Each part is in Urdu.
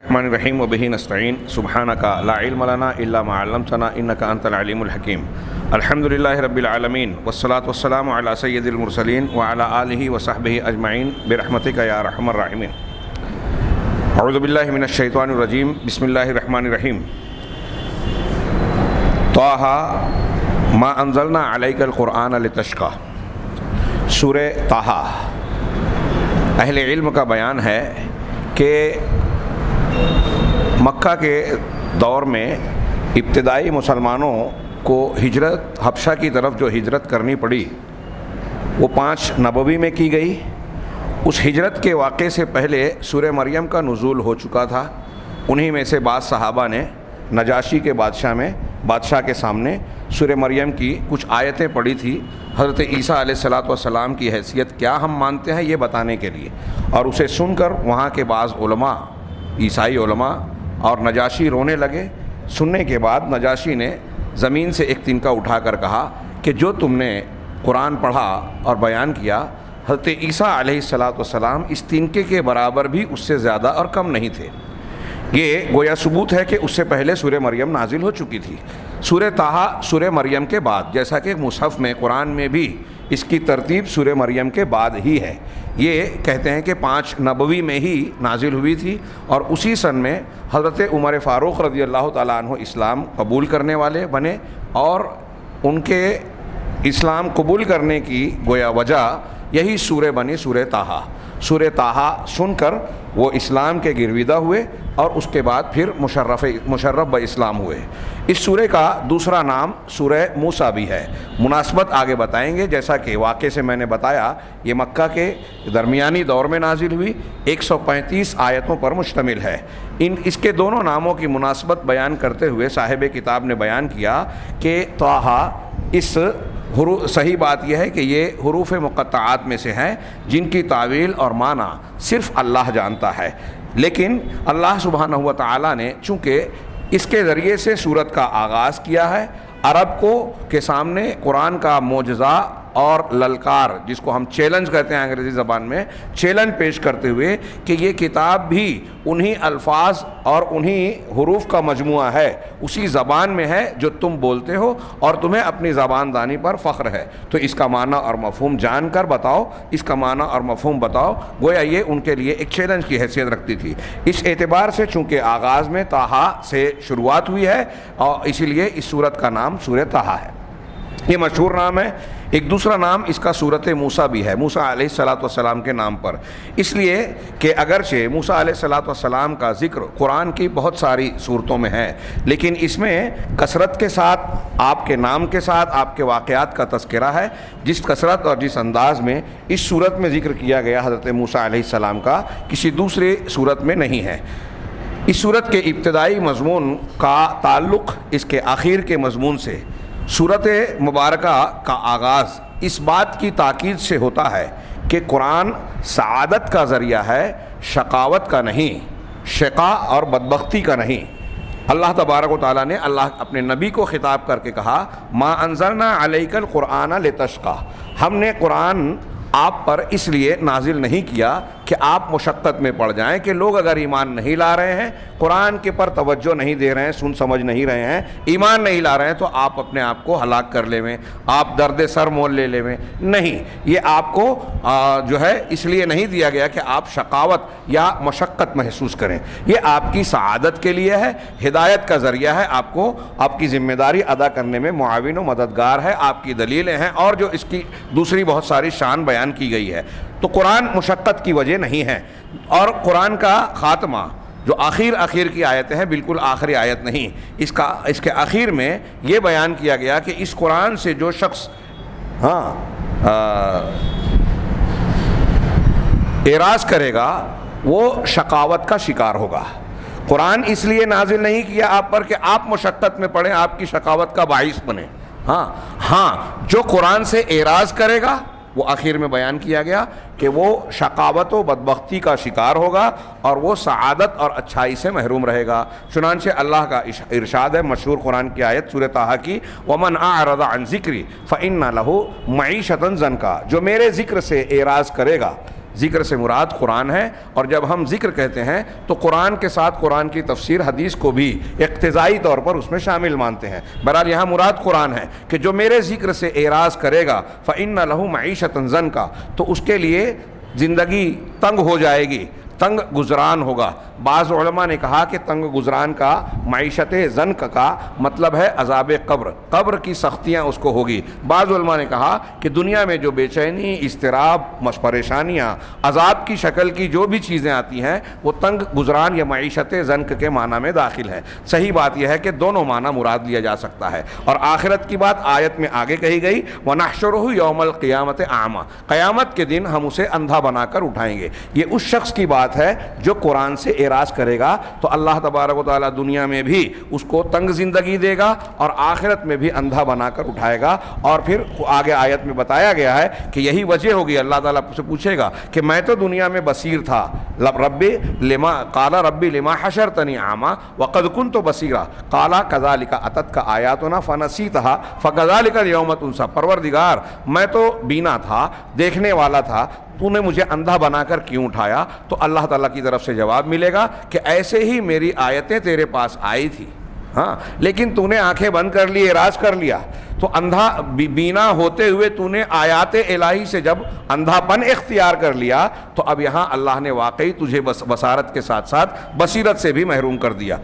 الرحمن الرحیم وبہ نستعین سبحانک لا علم لنا الا ما علمتنا انک انت العلیم الحکیم الحمدللہ رب العالمین والصلاة والسلام علی سید المرسلین وعلی آلہ وصحبہ اجمعین برحمتک یا ارحم الراحمین۔ اعوذ باللہ من الشیطان الرجیم، بسم اللہ الرحمن الرحیم۔ طٰہٰ ما انزلنا علیک القرآن لتشقیٰ، سورہ طٰہٰ۔ اہل علم کا بیان ہے کہ مکہ کے دور میں ابتدائی مسلمانوں کو ہجرت حبشہ کی طرف جو ہجرت کرنی پڑی وہ 5 نبوی میں کی گئی۔ اس ہجرت کے واقعے سے پہلے سورہ مریم کا نزول ہو چکا تھا۔ انہی میں سے بعض صحابہ نے نجاشی کے بادشاہ کے سامنے سورہ مریم کی کچھ آیتیں پڑھی تھی، حضرت عیسیٰ علیہ الصلوۃ والسلام کی حیثیت کیا ہم مانتے ہیں یہ بتانے کے لیے، اور اسے سن کر وہاں کے بعض علماء، عیسائی علماء اور نجاشی رونے لگے۔ سننے کے بعد نجاشی نے زمین سے ایک تنکا اٹھا کر کہا کہ جو تم نے قرآن پڑھا اور بیان کیا، حضرت عیسیٰ علیہ الصلوۃ والسلام اس تنکے کے برابر بھی اس سے زیادہ اور کم نہیں تھے۔ یہ گویا ثبوت ہے کہ اس سے پہلے سورہ مریم نازل ہو چکی تھی۔ سورہ طٰہٰ سورہ مریم کے بعد، جیسا کہ مصحف میں قرآن میں بھی اس کی ترتیب سورہ مریم کے بعد ہی ہے۔ یہ کہتے ہیں کہ 5 نبوی میں ہی نازل ہوئی تھی، اور اسی سن میں حضرت عمر فاروق رضی اللہ تعالیٰ عنہ اسلام قبول کرنے والے بنے، اور ان کے اسلام قبول کرنے کی گویا وجہ یہی سورہ بنی، سورہ طٰہٰ۔ سورہ طٰہٰ سن کر وہ اسلام کے گرویدہ ہوئے، اور اس کے بعد پھر مشرف باسلام ہوئے۔ اس سورہ کا دوسرا نام سورہ موسیٰ بھی ہے۔ مناسبت آگے بتائیں گے۔ جیسا کہ واقعے سے میں نے بتایا، یہ مکہ کے درمیانی دور میں نازل ہوئی، 135 آیتوں پر مشتمل ہے۔ اس کے دونوں ناموں کی مناسبت بیان کرتے ہوئے صاحب کتاب نے بیان کیا کہ طٰہٰ، اس صحیح بات یہ ہے کہ یہ حروف مقطعات میں سے ہیں جن کی تعویل اور معنی صرف اللہ جانتا ہے، لیکن اللہ سبحانہ و تعالیٰ نے چونکہ اس کے ذریعے سے سورت کا آغاز کیا ہے، عرب کو کے سامنے قرآن کا معجزہ اور للکار، جس کو ہم چیلنج کہتے ہیں انگریزی زبان میں، چیلنج پیش کرتے ہوئے کہ یہ کتاب بھی انہی الفاظ اور انہی حروف کا مجموعہ ہے، اسی زبان میں ہے جو تم بولتے ہو، اور تمہیں اپنی زبان دانی پر فخر ہے، تو اس کا معنی اور مفہوم جان کر بتاؤ، اس کا معنی اور مفہوم بتاؤ۔ گویا یہ ان کے لیے ایک چیلنج کی حیثیت رکھتی تھی۔ اس اعتبار سے چونکہ آغاز میں طٰہٰ سے شروعات ہوئی ہے، اور اسی لیے اس سورت کا نام سورہ طٰہٰ ہے۔ یہ مشہور نام ہے۔ ایک دوسرا نام اس کا سورۃ موسیٰ بھی ہے، موسیٰ علیہ الصلوۃ والسلام کے نام پر، اس لیے کہ اگرچہ موسیٰ علیہ الصلوۃ والسلام کا ذکر قرآن کی بہت ساری صورتوں میں ہے، لیکن اس میں کثرت کے ساتھ آپ کے نام کے ساتھ آپ کے واقعات کا تذکرہ ہے۔ جس کثرت اور جس انداز میں اس صورت میں ذکر کیا گیا حضرت موسیٰ علیہ السلام کا، کسی دوسری صورت میں نہیں ہے۔ اس صورت کے ابتدائی مضمون کا تعلق اس کے آخر کے مضمون سے، سورت مبارکہ کا آغاز اس بات کی تاکید سے ہوتا ہے کہ قرآن سعادت کا ذریعہ ہے، شقاوت کا نہیں، شقا اور بدبختی کا نہیں۔ اللہ تبارک و تعالیٰ نے اپنے نبی کو خطاب کر کے کہا، ما انزلنا علیک القرآن لتشقیٰ، ہم نے قرآن آپ پر اس لیے نازل نہیں کیا کہ آپ مشقت میں پڑ جائیں، کہ لوگ اگر ایمان نہیں لا رہے ہیں، قرآن کے پر توجہ نہیں دے رہے ہیں، سن سمجھ نہیں رہے ہیں، ایمان نہیں لا رہے ہیں، تو آپ اپنے آپ کو ہلاک کر لے میں، آپ درد سر مول لے لے میں نہیں۔ یہ آپ کو جو ہے اس لیے نہیں دیا گیا کہ آپ شقاوت یا مشقت محسوس کریں، یہ آپ کی سعادت کے لیے ہے، ہدایت کا ذریعہ ہے، آپ کو آپ کی ذمہ داری ادا کرنے میں معاون و مددگار ہے، آپ کی دلیلیں ہیں، اور جو اس کی دوسری بہت ساری شان بیان کی گئی ہے۔ تو قرآن مشقت کی وجہ نہیں ہے، اور قرآن کا خاتمہ جو آخر کی آیتیں ہیں بالکل آخری آیت نہیں، اس کے آخر میں یہ بیان کیا گیا کہ اس قرآن سے جو شخص اعراض کرے گا وہ شقاوت کا شکار ہوگا۔ قرآن اس لیے نازل نہیں کیا آپ پر کہ آپ مشقت میں پڑیں، آپ کی شقاوت کا باعث بنے۔ جو قرآن سے اعراض کرے گا، وہ آخر میں بیان کیا گیا کہ وہ شقاوت و بدبختی کا شکار ہوگا، اور وہ سعادت اور اچھائی سے محروم رہے گا۔ چنانچہ اللہ کا ارشاد ہے، مشہور قرآن کی آیت سورہ طٰہٰ کی، وَمَنْ أَعْرَضَ عَنْ ذِكْرِي فَإِنَّ لَهُ مَعِيشَةً ضَنْكًا، جو میرے ذکر سے اعراض کرے گا، ذکر سے مراد قرآن ہے، اور جب ہم ذکر کہتے ہیں تو قرآن کے ساتھ قرآن کی تفسیر حدیث کو بھی اقتضائی طور پر اس میں شامل مانتے ہیں۔ بہرحال یہاں مراد قرآن ہے کہ جو میرے ذکر سے اعراض کرے گا فَإِنَّ لَهُ مَعِيشَةً ضَنْكَ، تو اس کے لیے زندگی تنگ ہو جائے گی، تنگ گزران ہوگا۔ بعض علماء نے کہا کہ تنگ گزران کا معیشت ضنک کا مطلب ہے عذاب قبر، قبر کی سختیاں اس کو ہوگی۔ بعض علماء نے کہا کہ دنیا میں جو بے چینی، اضطراب، پریشانیاں، عذاب کی شکل کی جو بھی چیزیں آتی ہیں وہ تنگ گزران یا معیشت ضنک کے معنی میں داخل ہے۔ صحیح بات یہ ہے کہ دونوں معنی مراد لیا جا سکتا ہے، اور آخرت کی بات آیت میں آگے کہی گئی، وَنَحْشُرُهُ يَوْمَ الْقِيَامَةِ أَعْمَى، قیامت کے دن ہم اسے اندھا بنا کر اٹھائیں گے۔ یہ اس شخص کی بات ہے جو قرآن سے اعراض کرے گا تو اللہ تبارک و تعالیٰ دنیا میں بھی اس کو تنگ زندگی دے گا اور آخرت میں بھی اندھا بنا کر اٹھائے گا۔ اور پھر آگے آیت میں بتایا گیا ہے کہ یہی وجہ ہوگی، اللہ تعالیٰ سے پوچھے گا کہ میں تو دنیا میں بصیر تھا، قال ربی لما حشرتنی اعمیٰ وقد كنت بصیرا قال كذلك اتتك آیاتنا فنسیتها فكذلك اليوم تنسى، پروردگار میں تو بینا تھا، دیکھنے والا تھا، تو نے مجھے اندھا بنا کر کیوں اٹھایا؟ تو اللہ تعالیٰ کی طرف سے جواب ملے گا کہ ایسے ہی میری آیتیں تیرے پاس آئی تھی، ہاں، لیکن تو نے آنکھیں بند کر لی، اعراض کر لیا، تو اندھا بینا ہوتے ہوئے تو نے آیات الہی سے جب اندھا پن اختیار کر لیا تو اب یہاں اللہ نے واقعی تجھے بصارت کے ساتھ ساتھ بصیرت سے بھی محروم کر دیا۔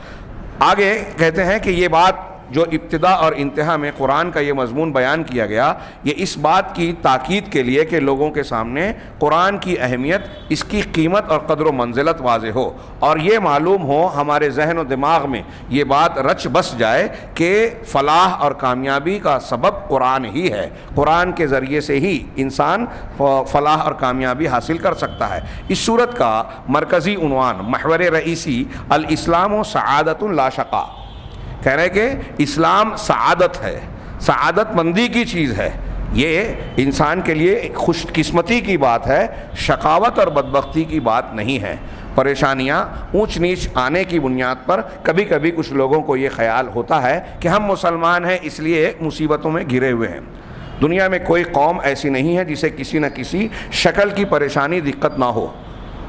آگے کہتے ہیں کہ یہ بات جو ابتدا اور انتہا میں قرآن کا یہ مضمون بیان کیا گیا، یہ اس بات کی تاکید کے لیے کہ لوگوں کے سامنے قرآن کی اہمیت، اس کی قیمت اور قدر و منزلت واضح ہو، اور یہ معلوم ہو، ہمارے ذہن و دماغ میں یہ بات رچ بس جائے کہ فلاح اور کامیابی کا سبب قرآن ہی ہے، قرآن کے ذریعے سے ہی انسان فلاح اور کامیابی حاصل کر سکتا ہے۔ اس صورت کا مرکزی عنوان، محور رئیسی، الاسلام و سعادت لا شقاء، کہہ رہے کہ اسلام سعادت ہے، سعادت مندی کی چیز ہے، یہ انسان کے لیے خوش قسمتی کی بات ہے، شقاوت اور بدبختی کی بات نہیں ہے۔ پریشانیاں، اونچ نیچ آنے کی بنیاد پر کبھی کبھی کچھ لوگوں کو یہ خیال ہوتا ہے کہ ہم مسلمان ہیں اس لیے مصیبتوں میں گھرے ہوئے ہیں۔ دنیا میں کوئی قوم ایسی نہیں ہے جسے کسی نہ کسی شکل کی پریشانی، دقت نہ ہو،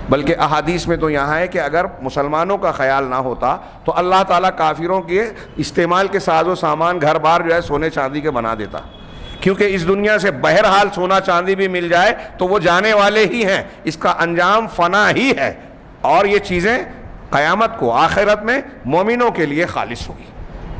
بلکہ احادیث میں تو یہاں ہے کہ اگر مسلمانوں کا خیال نہ ہوتا تو اللہ تعالیٰ کافروں کے استعمال کے ساز و سامان گھر بار جو ہے سونے چاندی کے بنا دیتا، کیونکہ اس دنیا سے بہرحال سونا چاندی بھی مل جائے تو وہ جانے والے ہی ہیں، اس کا انجام فنا ہی ہے، اور یہ چیزیں قیامت کو، آخرت میں مومنوں کے لیے خالص ہوگی،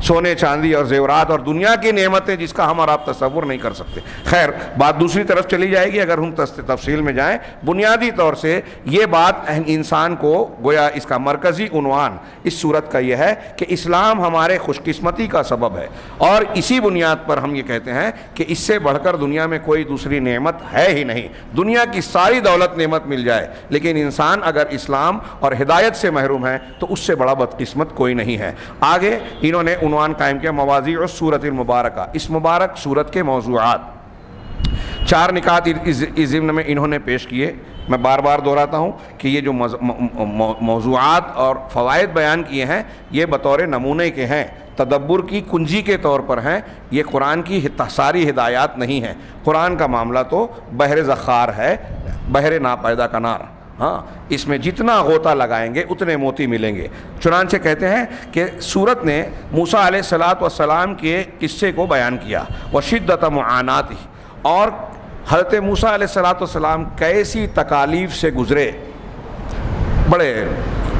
سونے چاندی اور زیورات اور دنیا کی نعمتیں جس کا ہم اور آپ تصور نہیں کر سکتے۔ خیر، بات دوسری طرف چلی جائے گی اگر ہم تفصیل میں جائیں۔ بنیادی طور سے یہ بات انسان کو گویا اس کا مرکزی عنوان اس صورت کا یہ ہے کہ اسلام ہمارے خوش قسمتی کا سبب ہے، اور اسی بنیاد پر ہم یہ کہتے ہیں کہ اس سے بڑھ کر دنیا میں کوئی دوسری نعمت ہے ہی نہیں۔ دنیا کی ساری دولت نعمت مل جائے لیکن انسان اگر اسلام اور ہدایت سے محروم ہے تو اس سے بڑا بدقسمت کوئی نہیں ہے۔ آگے انہوں نے عنوان قائم کیا، مواضیع السورۃ المبارکہ، اس مبارک سورت کے موضوعات۔ 4 نکات اس ضمن میں انہوں نے پیش کیے۔ میں بار بار دہراتا ہوں کہ یہ جو موضوعات اور فوائد بیان کیے ہیں یہ بطور نمونے کے ہیں، تدبر کی کنجی کے طور پر ہیں، یہ قرآن کی ساری ہدایات نہیں ہیں۔ قرآن کا معاملہ تو بحر ذخار ہے، بحر ناپیدا کنار، ہاں، اس میں جتنا غوطہ لگائیں گے اتنے موتی ملیں گے۔ چنانچہ کہتے ہیں کہ سورت نے موسیٰ علیہ السلام کے قصے کو بیان کیا، وشدت معاناتہ، اور حضرت موسیٰ علیہ السلام کیسی تکالیف سے گزرے۔ بڑے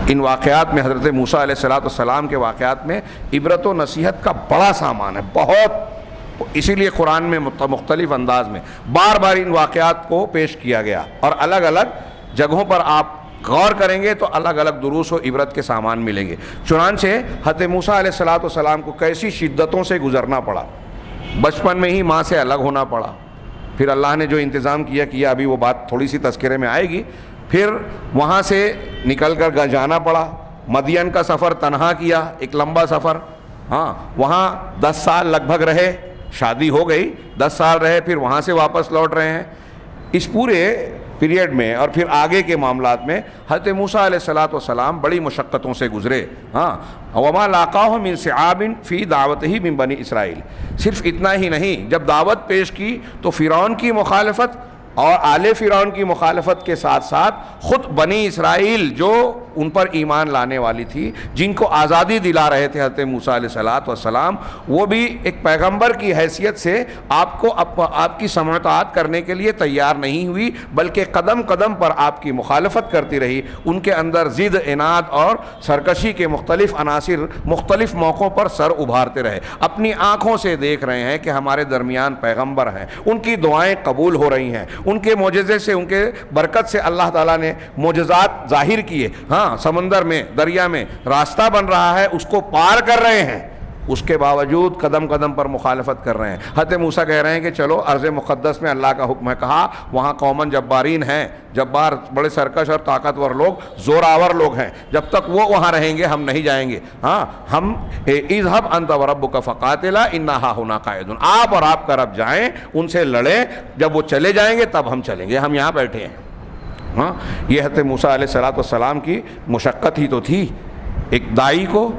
ان واقعات میں، حضرت موسیٰ علیہ السلام کے واقعات میں عبرت و نصیحت کا بڑا سامان ہے، بہت، اسی لیے قرآن میں مختلف انداز میں بار بار ان واقعات کو پیش کیا گیا، اور الگ الگ جگہوں پر آپ غور کریں گے تو الگ الگ دروس و عبرت کے سامان ملیں گے۔ چنانچہ حضرت موسیٰ علیہ السلام کو کیسی شدتوں سے گزرنا پڑا، بچپن میں ہی ماں سے الگ ہونا پڑا، پھر اللہ نے جو انتظام کیا ابھی وہ بات تھوڑی سی تذکرے میں آئے گی، پھر وہاں سے نکل کر جانا پڑا، مدین کا سفر تنہا کیا، ایک لمبا سفر، ہاں، وہاں 10 سال لگ بھگ رہے، شادی ہو گئی، 10 سال رہے، پھر وہاں سے واپس لوٹ رہے ہیں۔ اس پورے پیریڈ میں اور پھر آگے کے معاملات میں حضرت موسیٰ علیہ السلام بڑی مشقتوں سے گزرے، ہاں، وما لاقاہ من صعاب فی دعوتہ من بنی اسرائیل۔ صرف اتنا ہی نہیں، جب دعوت پیش کی تو فرعون کی مخالفت اور آل فرعون کی مخالفت کے ساتھ ساتھ خود بنی اسرائیل جو ان پر ایمان لانے والی تھی، جن کو آزادی دلا رہے تھے حضرت موسیٰ علیہ السلام، وہ بھی ایک پیغمبر کی حیثیت سے آپ کو آپ کی سمع و اطاعت کرنے کے لیے تیار نہیں ہوئی، بلکہ قدم قدم پر آپ کی مخالفت کرتی رہی۔ ان کے اندر ضد، عناد اور سرکشی کے مختلف عناصر مختلف موقعوں پر سر ابھارتے رہے۔ اپنی آنکھوں سے دیکھ رہے ہیں کہ ہمارے درمیان پیغمبر ہیں، ان کی دعائیں قبول ہو رہی ہیں، ان کے معجزے سے، ان کے برکت سے اللہ تعالیٰ نے معجزات ظاہر کیے، ہاں سمندر میں، دریا میں راستہ بن رہا ہے، اس کو پار کر رہے ہیں، اس کے باوجود قدم قدم پر مخالفت کر رہے ہیں۔ حضرت موسیٰ کہہ رہے ہیں کہ چلو ارض مقدس میں اللہ کا حکم ہے، کہا وہاں قومن جبارین ہیں، جبار بڑے سرکش اور طاقتور لوگ، زوراور لوگ ہیں، جب تک وہ وہاں رہیں گے ہم نہیں جائیں گے۔ ہاں ہم اذهب انت وربک فقاتلا انا ہاہنا قاعدون، آپ اور آپ کا رب جائیں، ان سے لڑیں، جب وہ چلے جائیں گے تب ہم چلیں گے، ہم یہاں بیٹھے ہیں۔ ہاں یہ حضرت موسیٰ علیہ السلام کی مشقت ہی تو تھی۔ ایک داعی کو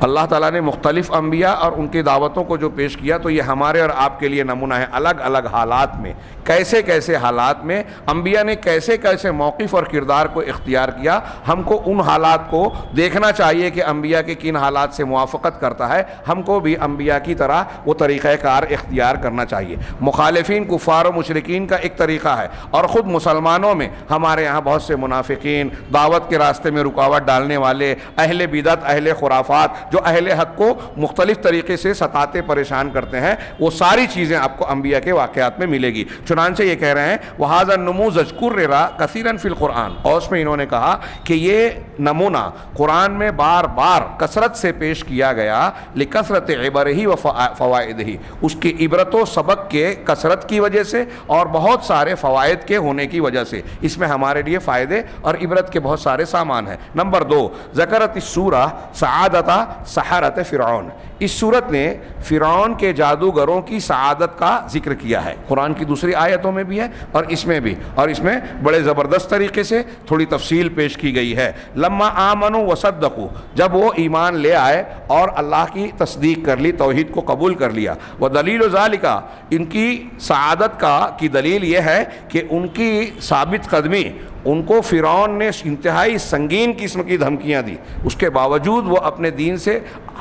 اللہ تعالیٰ نے مختلف انبیاء اور ان کی دعوتوں کو جو پیش کیا، تو یہ ہمارے اور آپ کے لیے نمونہ ہے۔ الگ الگ حالات میں، کیسے کیسے حالات میں انبیاء نے کیسے کیسے موقف اور کردار کو اختیار کیا، ہم کو ان حالات کو دیکھنا چاہیے کہ انبیاء کے کن حالات سے موافقت کرتا ہے، ہم کو بھی انبیاء کی طرح وہ طریقہ کار اختیار کرنا چاہیے۔ مخالفین، کفار و مشرکین کا ایک طریقہ ہے، اور خود مسلمانوں میں ہمارے یہاں بہت سے منافقین، دعوت کے راستے میں رکاوٹ ڈالنے والے، اہل بدعت، اہل خرافات، جو اہل حق کو مختلف طریقے سے ستاتے پریشان کرتے ہیں، وہ ساری چیزیں آپ کو انبیاء کے واقعات میں ملے گی۔ چنانچہ یہ کہہ رہے ہیں وَهَذَا النُّمُوذَجُ كُرِّرَ كَثِيرًا فِي الْقُرْآنِ، اور اس میں انہوں نے کہا کہ یہ نمونہ قرآن میں بار بار کثرت سے پیش کیا گیا، لِكَثْرَةِ عِبَرِهِ وَفَوَائِدِهِ، اس کی عبرت و سبق کے کثرت کی وجہ سے اور بہت سارے فوائد کے ہونے کی وجہ سے، اس میں ہمارے لیے فائدے اور عبرت کے بہت سارے سامان ہیں۔ نمبر 2، ذکرت السورہ سعادت سحرت فرعون، اس صورت نے فرعون کے جادوگروں کی سعادت کا ذکر کیا ہے، قرآن کی دوسری آیتوں میں بھی ہے اور اس میں بھی، اور اس میں بڑے زبردست طریقے سے تھوڑی تفصیل پیش کی گئی ہے۔ لما آمنوا وصدقوا، جب وہ ایمان لے آئے اور اللہ کی تصدیق کر لی، توحید کو قبول کر لیا۔ ودلیل ذالک، ان کی سعادت کی دلیل یہ ہے کہ ان کی ثابت قدمی، ان کو فرعون نے انتہائی سنگین قسم کی دھمکیاں دی، اس کے باوجود وہ اپنے دین سے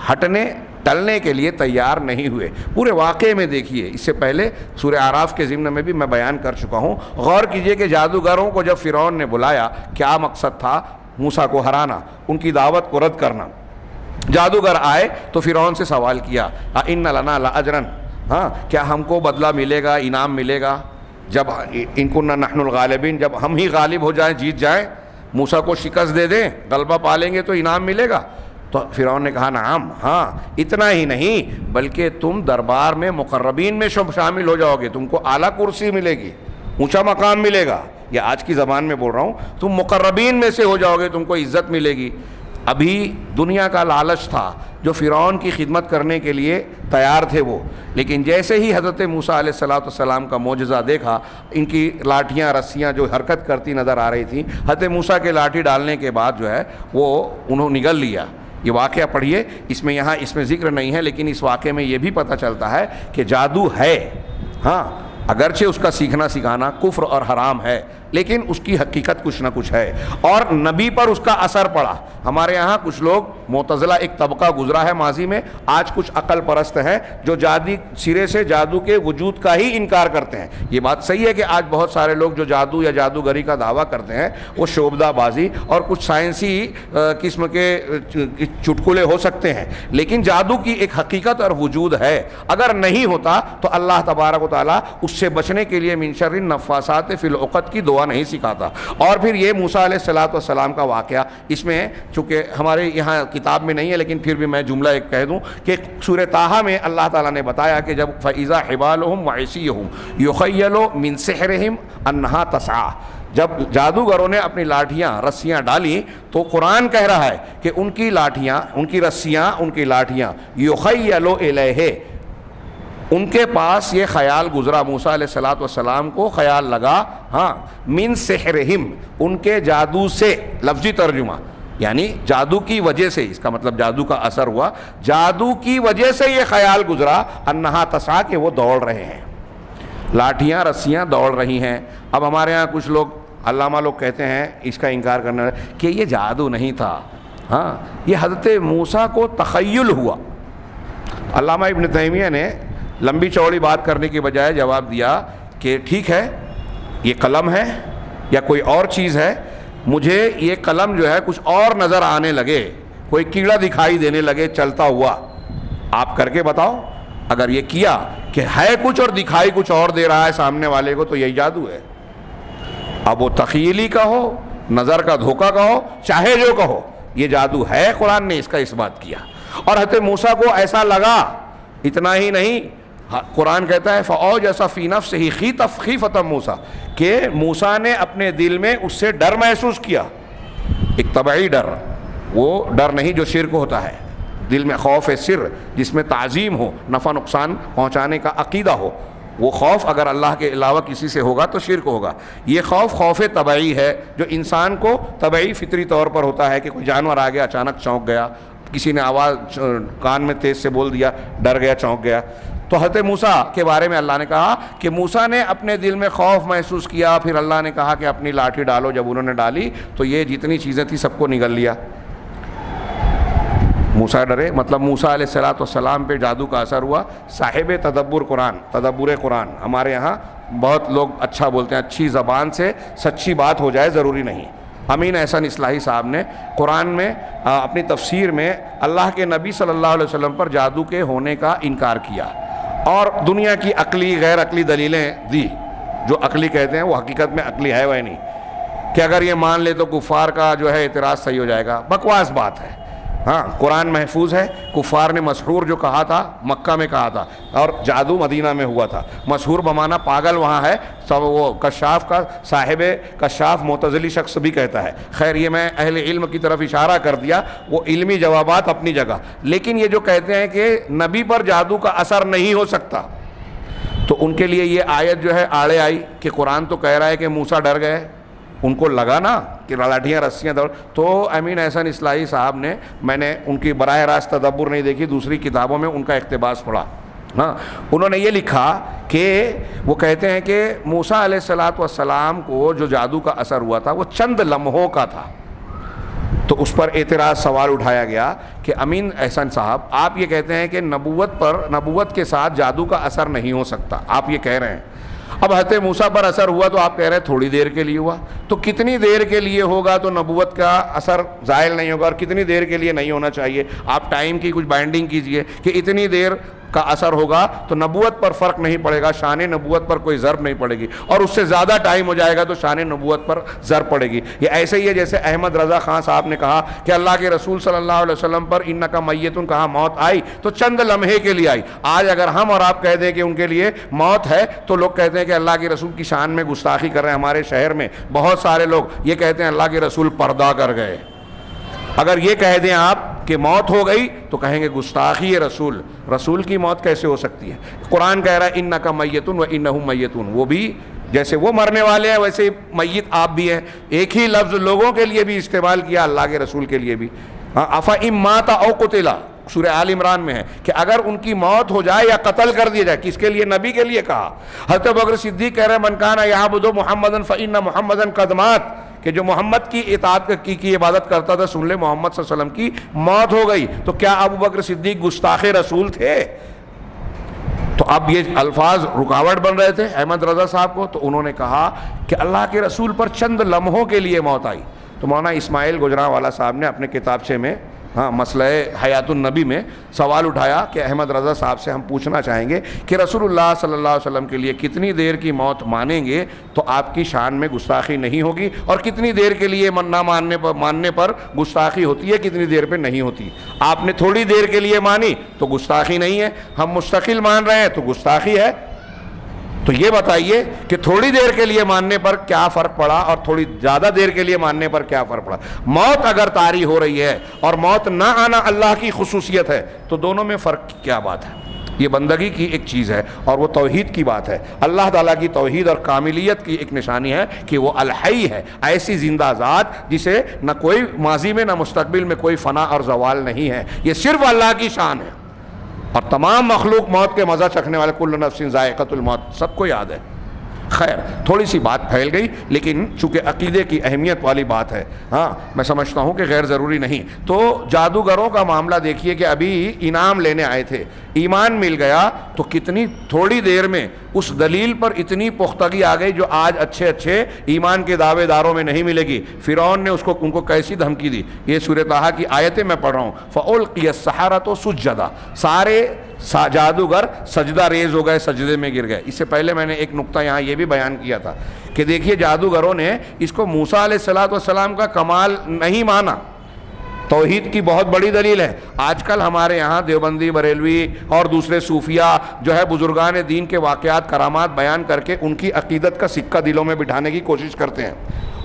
ہٹنے ٹلنے کے لیے تیار نہیں ہوئے۔ پورے واقعے میں دیکھیے، اس سے پہلے سورہ اعراف کے ضمن میں بھی میں بیان کر چکا ہوں، غور کیجئے کہ جادوگروں کو جب فرعون نے بلایا، کیا مقصد تھا؟ موسیٰ کو ہرانا، ان کی دعوت کو رد کرنا۔ جادوگر آئے تو فرعون سے سوال کیا اِنَّ لَنَا لَأَجْرًا، ہاں کیا ہم کو بدلہ ملے گا، انعام ملے گا؟ جب ان كُنَّا نَحْنُ الْغَالِبِينَ، جب ہم ہی غالب ہو جائیں، جیت جائیں، موسیٰ کو شکست دے دیں، غلبہ پالیں گے تو انعام ملے گا؟ تو فرعون نے کہا نعم، ہاں، اتنا ہی نہیں بلکہ تم دربار میں مقربین میں شامل ہو جاؤ گے، تم کو اعلیٰ کرسی ملے گی، اونچا مقام ملے گا۔ یہ آج کی زبان میں بول رہا ہوں، تم مقربین میں سے ہو جاؤ گے، تم کو عزت ملے گی۔ ابھی دنیا کا لالچ تھا جو فرعون کی خدمت کرنے کے لیے تیار تھے وہ، لیکن جیسے ہی حضرت موسیٰ علیہ السلام کا معجزہ دیکھا، ان کی لاٹھیاں رسیاں جو حرکت کرتی نظر آ رہی تھیں، حضرت موسیٰ کے لاٹھی ڈالنے کے بعد جو ہے وہ انہوں نگل لیا۔ یہ واقعہ پڑھیے، اس میں یہاں اس میں ذکر نہیں ہے، لیکن اس واقعے میں یہ بھی پتہ چلتا ہے کہ جادو ہے، ہاں اگرچہ اس کا سیکھنا سکھانا کفر اور حرام ہے، لیکن اس کی حقیقت کچھ نہ کچھ ہے، اور نبی پر اس کا اثر پڑا۔ ہمارے یہاں کچھ لوگ، معتزلہ ایک طبقہ گزرا ہے ماضی میں، آج کچھ عقل پرست ہیں جو سرے سے جادو کے وجود کا ہی انکار کرتے ہیں۔ یہ بات صحیح ہے کہ آج بہت سارے لوگ جو جادو یا جادوگری کا دعویٰ کرتے ہیں وہ شعبدہ بازی اور کچھ سائنسی قسم کے چٹکلے ہو سکتے ہیں، لیکن جادو کی ایک حقیقت اور وجود ہے۔ اگر نہیں ہوتا تو اللہ تبارک و تعالیٰ اس سے بچنے کے لیے من شر النفاثات فی العقد کی دعا نہیں سکھاتا۔ اور پھر یہ موسیٰ علیہ السلام کا واقعہ، اس میں چونکہ ہمارے یہاں کتاب میں نہیں ہے لیکن پھر بھی میں جملہ ایک کہہ دوں کہ سورہ طٰہٰ میں اللہ تعالیٰ نے بتایا کہ جب فَإِذَا حِبَالُهُمْ وَعِصِيُّهُمْ يُخَيَّلُ مِنْ سِحْرِهِمْ أَنَّهَا تَسْعَىٰ، جب جادوگروں نے اپنی لاٹھیاں رسیاں ڈالی تو قرآن کہہ رہا ہے کہ ان کی لاٹھیاں، ان کی رسیاں، ان کی لاٹھیاں يُخَيَّلُ إِلَيْهِ، ان کے پاس یہ خیال گزرا، موسیٰ علیہ السلام کو خیال لگا، ہاں من سحرہم، ان کے جادو سے، لفظی ترجمہ یعنی جادو کی وجہ سے، اس کا مطلب جادو کا اثر ہوا، جادو کی وجہ سے یہ خیال گزرا انہا تسعیٰ، کہ وہ دوڑ رہے ہیں۔ لاٹھیاں رسیاں دوڑ رہی ہیں. اب ہمارے ہاں کچھ لوگ علامہ لوگ کہتے ہیں اس کا انکار کرنے والے کہ یہ جادو نہیں تھا, ہاں یہ حضرت موسیٰ کو تخیل ہوا. علامہ ابن تیمیہ نے لمبی چوڑی بات کرنے کی بجائے جواب دیا کہ ٹھیک ہے یہ قلم ہے یا کوئی اور چیز ہے, مجھے یہ قلم جو ہے کچھ اور نظر آنے لگے, کوئی کیڑا دکھائی دینے لگے چلتا ہوا, آپ کر کے بتاؤ. اگر یہ کیا کہ ہے کچھ اور دکھائی کچھ اور دے رہا ہے سامنے والے کو تو یہی جادو ہے. اب وہ تخیلی کا ہو, نظر کا دھوکہ کا ہو, چاہے جو کہو, یہ جادو ہے. قرآن نے اس کا اس بات کیا. اور حضرت موسیٰ کو ایسا لگا. اتنا ہی نہیں, قرآن کہتا ہے فَأَوْجَسَ فِي نَفْسِهِ خِيفَةً موسیٰ, کہ موسیٰ نے اپنے دل میں اس سے ڈر محسوس کیا. ایک طبعی ڈر, وہ ڈر نہیں جو شرک ہوتا ہے. دل میں خوف سر جس میں تعظیم ہو, نفع نقصان پہنچانے کا عقیدہ ہو, وہ خوف اگر اللہ کے علاوہ کسی سے ہوگا تو شرک ہوگا. یہ خوف طبعی ہے جو انسان کو طبعی فطری طور پر ہوتا ہے کہ کوئی جانور آ گیا اچانک چونک گیا, کسی نے آواز کان میں تیز سے بول دیا, ڈر گیا چونک گیا. تو حضرت موسیٰ کے بارے میں اللہ نے کہا کہ موسیٰ نے اپنے دل میں خوف محسوس کیا, پھر اللہ نے کہا کہ اپنی لاٹھی ڈالو. جب انہوں نے ڈالی تو یہ جتنی چیزیں تھیں سب کو نگل لیا. موسیٰ ڈرے, مطلب موسیٰ علیہ السلام پہ جادو کا اثر ہوا. صاحب تدبر قرآن ہمارے یہاں بہت لوگ اچھا بولتے ہیں, اچھی زبان سے سچی بات ہو جائے ضروری نہیں. امین احسن اصلاحی صاحب نے قرآن میں اپنی تفسیر میں اللہ کے نبی صلی اللہ علیہ وسلم پر جادو کے ہونے کا انکار کیا اور دنیا کی عقلی غیر عقلی دلیلیں دی. جو عقلی کہتے ہیں وہ حقیقت میں عقلی ہے وہ نہیں, کہ اگر یہ مان لے تو کفار کا جو ہے اعتراض صحیح ہو جائے گا. بکواس بات ہے. ہاں قرآن محفوظ ہے. کفار نے مسحور جو کہا تھا مکہ میں کہا تھا, اور جادو مدینہ میں ہوا تھا. مسحور بمانا پاگل وہاں ہے, سب وہ کشاف کا صاحب کشاف معتزلی شخص بھی کہتا ہے. خیر یہ میں اہل علم کی طرف اشارہ کر دیا, وہ علمی جوابات اپنی جگہ. لیکن یہ جو کہتے ہیں کہ نبی پر جادو کا اثر نہیں ہو سکتا, تو ان کے لیے یہ آیت جو ہے آڑے آئی کہ قرآن تو کہہ رہا ہے کہ موسیٰ ڈر گئے. ان کو لگا نا کہ لاٹھیاں رسیاں دوڑ. تو امین احسن اصلاحی صاحب نے, میں نے ان کی براہ راست تدبر نہیں دیکھی, دوسری کتابوں میں ان کا اقتباس پڑھا. ہاں انہوں نے یہ لکھا کہ وہ کہتے ہیں کہ موسیٰ علیہ السلام کو جو جادو کا اثر ہوا تھا وہ چند لمحوں کا تھا. تو اس پر اعتراض سوال اٹھایا گیا کہ امین احسن صاحب آپ یہ کہتے ہیں کہ نبوت کے ساتھ جادو کا اثر نہیں ہو سکتا, آپ یہ کہہ رہے ہیں. اب حضرت موسیٰ پر اثر ہوا تو آپ کہہ رہے ہیں تھوڑی دیر کے لیے ہوا, تو کتنی دیر کے لیے ہوگا تو نبوت کا اثر زائل نہیں ہوگا, اور کتنی دیر کے لیے نہیں ہونا چاہیے. آپ ٹائم کی کچھ بائنڈنگ کیجئے کہ اتنی دیر کا اثر ہوگا تو نبوت پر فرق نہیں پڑے گا, شان نبوت پر کوئی ضرب نہیں پڑے گی, اور اس سے زیادہ ٹائم ہو جائے گا تو شان نبوت پر ضرب پڑے گی. یہ ایسے ہی ہے جیسے احمد رضا خان صاحب نے کہا کہ اللہ کے رسول صلی اللہ علیہ وسلم پر انکا میتن کہا موت آئی تو چند لمحے کے لیے آئی. آج اگر ہم اور آپ کہہ دیں کہ ان کے لیے موت ہے تو لوگ کہتے ہیں کہ اللہ کے رسول کی شان میں گستاخی کر رہے ہیں. ہمارے شہر میں بہت سارے لوگ یہ کہتے ہیں اللہ کے رسول پردہ کر گئے. اگر یہ کہہ دیں آپ کہ موت ہو گئی تو کہیں گے گستاخی رسول. رسول کی موت کیسے ہو سکتی ہے؟ قرآن کہہ رہا ہے انکا میتون و انہم میتون, وہ بھی جیسے وہ مرنے والے ہیں ویسے میت آپ بھی ہیں. ایک ہی لفظ لوگوں کے لیے بھی استعمال کیا, اللہ کے رسول کے لیے بھی. افإن مات او قتل سورہ آل عمران میں ہے کہ اگر ان کی موت ہو جائے یا قتل کر دیا جائے. کس کے لیے؟ نبی کے لیے کہا. حضرت ابوبکر صدیق کہہ رہے ہیں من کان یعبد محمدا فإن محمدا قد مات, کہ جو محمد کی اطاعت کی عبادت کرتا تھا سن لے محمد صلی اللہ علیہ وسلم کی موت ہو گئی. تو کیا ابوبکر صدیق گستاخ رسول تھے؟ تو اب یہ الفاظ رکاوٹ بن رہے تھے احمد رضا صاحب کو. تو انہوں نے کہا کہ اللہ کے رسول پر چند لمحوں کے لیے موت آئی. تو مولانا اسماعیل گجرانوالا صاحب نے اپنے کتابچے میں مسئلہ حیات النبی میں سوال اٹھایا کہ احمد رضا صاحب سے ہم پوچھنا چاہیں گے کہ رسول اللہ صلی اللہ علیہ وسلم کے لیے کتنی دیر کی موت مانیں گے تو آپ کی شان میں گستاخی نہیں ہوگی, اور کتنی دیر کے لیے نہ ماننے پر گستاخی ہوتی ہے, کتنی دیر پہ نہیں ہوتی. آپ نے تھوڑی دیر کے لیے مانی تو گستاخی نہیں ہے, ہم مستقل مان رہے ہیں تو گستاخی ہے. تو یہ بتائیے کہ تھوڑی دیر کے لیے ماننے پر کیا فرق پڑا اور تھوڑی زیادہ دیر کے لیے ماننے پر کیا فرق پڑا؟ موت اگر طاری ہو رہی ہے اور موت نہ آنا اللہ کی خصوصیت ہے تو دونوں میں فرق کیا بات ہے؟ یہ بندگی کی ایک چیز ہے اور وہ توحید کی بات ہے. اللہ تعالیٰ کی توحید اور کاملیت کی ایک نشانی ہے کہ وہ الحی ہے, ایسی زندہ ذات جسے نہ کوئی ماضی میں نہ مستقبل میں کوئی فنا اور زوال نہیں ہے. یہ صرف اللہ کی شان ہے. اور تمام مخلوق موت کے مزہ چکھنے والے، کل نفس ذائقۃ الموت، سب کو یاد ہے۔ خیر تھوڑی سی بات پھیل گئی، لیکن چونکہ عقیدے کی اہمیت والی بات ہے، ہاں میں سمجھتا ہوں کہ غیر ضروری نہیں۔ تو جادوگروں کا معاملہ دیکھیے کہ ابھی انعام لینے آئے تھے، ایمان مل گیا تو کتنی تھوڑی دیر میں اس دلیل پر اتنی پختگی آ گئی جو آج اچھے اچھے ایمان کے دعوے داروں میں نہیں ملے گی۔ فرعون نے ان کو کیسی دھمکی دی، یہ سورہ طٰہٰ کی آیتیں میں پڑھ رہا ہوں۔ فَأُلْقِيَ السَّحَرَةُ سُجَّدًا، سارے جادوگر سجدہ ریز ہو گئے، سجدے میں گر گئے۔ اس سے پہلے میں نے ایک نقطہ یہاں یہ بھی بیان کیا تھا کہ دیکھیے جادوگروں نے اس کو موسیٰ علیہ السلام کا کمال نہیں مانا، توحید کی بہت بڑی دلیل ہے۔ آج کل ہمارے یہاں دیوبندی، بریلوی اور دوسرے صوفیہ جو ہے بزرگان دین کے واقعات کرامات بیان کر کے ان کی عقیدت کا سکہ دلوں میں بٹھانے کی کوشش کرتے ہیں۔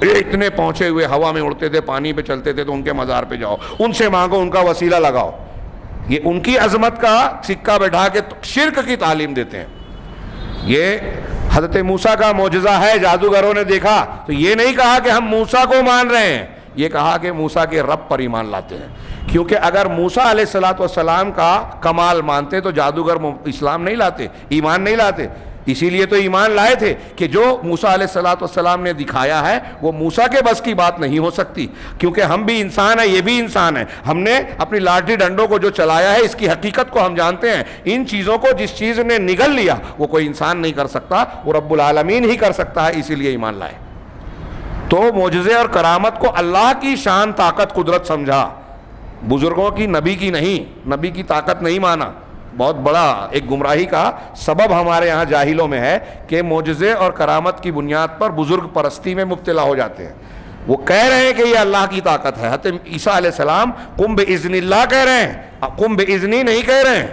یہ اتنے پہنچے ہوئے، ہوا میں اڑتے تھے، پانی پہ چلتے تھے، تو ان کے مزار پہ جاؤ، ان سے مانگو، ان کا وسیلہ لگاؤ۔ یہ ان کی عظمت کا سکہ بٹھا کے شرک کی تعلیم دیتے ہیں۔ یہ حضرت موسیٰ کا معجزہ ہے، جادوگروں نے دیکھا تو یہ نہیں کہا کہ ہم موسیٰ کو مان رہے ہیں، یہ کہا کہ موسیٰ کے رب پر ایمان لاتے ہیں۔ کیونکہ اگر موسیٰ علیہ السلام کا کمال مانتے تو جادوگر اسلام نہیں لاتے، ایمان نہیں لاتے۔ اسی لیے تو ایمان لائے تھے کہ جو موسیٰ علیہ السلام نے دکھایا ہے وہ موسیٰ کے بس کی بات نہیں ہو سکتی، کیونکہ ہم بھی انسان ہیں، یہ بھی انسان ہے۔ ہم نے اپنی لاٹھی ڈنڈوں کو جو چلایا ہے اس کی حقیقت کو ہم جانتے ہیں۔ ان چیزوں کو جس چیز نے نگل لیا وہ کوئی انسان نہیں کر سکتا، وہ رب العالمین ہی کر سکتا ہے، اسی لیے ایمان لائے۔ تو معجزے اور کرامت کو اللہ کی شان، طاقت، قدرت سمجھا، بزرگوں کی، نبی کی نہیں، نبی کی طاقت نہیں مانا۔ بہت بڑا ایک گمراہی کا سبب ہمارے یہاں جاہلوں میں ہے کہ معجزے اور کرامت کی بنیاد پر بزرگ پرستی میں مبتلا ہو جاتے ہیں۔ وہ کہہ رہے ہیں کہ یہ اللہ کی طاقت ہے، حضرت عیسیٰ علیہ السلام قم بإذن اللہ کہہ رہے ہیں، قم بإذنی نہیں کہہ رہے ہیں۔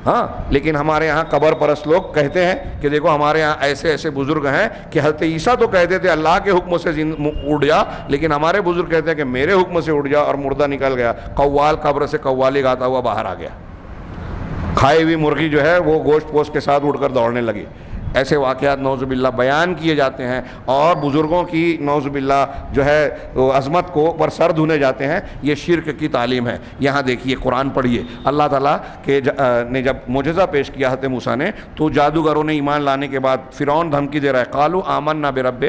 ہاں لیکن ہمارے یہاں قبر پرست لوگ کہتے ہیں کہ دیکھو ہمارے یہاں ایسے ایسے بزرگ ہیں کہ حضرت عیسیٰ تو کہتے تھے اللہ کے حکم سے اٹھ جا، لیکن ہمارے بزرگ کہتے ہیں کہ میرے حکم سے اٹھ جا، اور مردہ نکل گیا، قوال قبر سے قوالی گاتا ہوا باہر آ گیا، کھائی ہوئی مرغی جو ہے وہ گوشت پوشت کے ساتھ اٹھ کر دوڑنے لگی۔ ایسے واقعات نعوذ باللہ بیان کیے جاتے ہیں، اور بزرگوں کی نعوذ باللہ جو ہے عظمت کو پر سر دھونے جاتے ہیں۔ یہ شرک کی تعلیم ہے۔ یہاں دیکھیے قرآن پڑھیے، اللہ تعالیٰ نے جب معجزہ پیش کیا حضرت موسیٰ نے تو جادوگروں نے ایمان لانے کے بعد فرعون دھمکی دے رہا ہے، قالوا آمنا برب